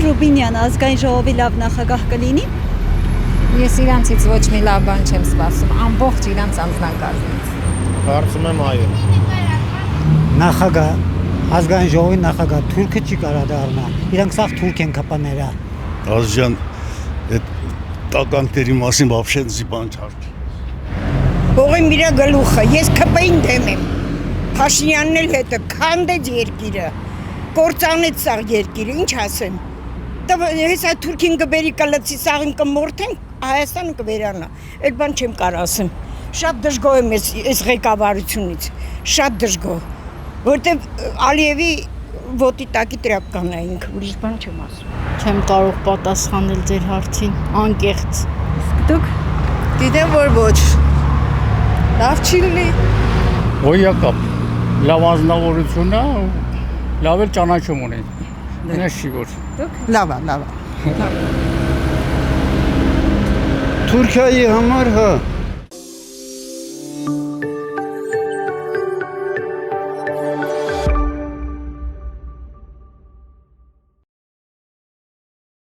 Ռուբինյանը ազգային ժողովի լավ նախագահ կլինի։ Ես իրանցից ոչ մի լավ բան չեմ սպասում, ամբողջ իրանց անձնակազմից։ Կարծում եմ այո։ Նախագահ, ազգային ժողովի նախագահ թուրքը չի կարա դառնա։ Իրանք սաղ թուրք են կապաներա։ Ազգան այդ տականքների մասին вообще բան չարքի։ Հողի միրա գլուխը, ես ԿՊ-ին դեմ եմ։ Փաշինյանն էլ հետը քանդեց երկիրը, կործանեց սաղ երկիրը, ինչ ասեմ։ Հեսա թուրքին կբերի կլծի սաղին կմորթեն, Հայաստանը կվերանա, այդ բան չեմ կար ասեմ։ Շատ դժգոհ եմ այս ղեկավարությունից, շատ դժգոհ, որտեվ Ալիևի ոտի տակի տրապկան էինք, ուրիշ բան չեմ ասում։ Չեմ կարող պատասխանել ձեր հարցին, անկեղծ։ Դուք Գիտեմ, որ ոչ։ Լավ չի լինի։ Ոյակապ, լավ անձնավորություն է, լավ էլ ճանաչում ունի։ Նես չի որ։ Լավ է։ Թուրքիայի համար հա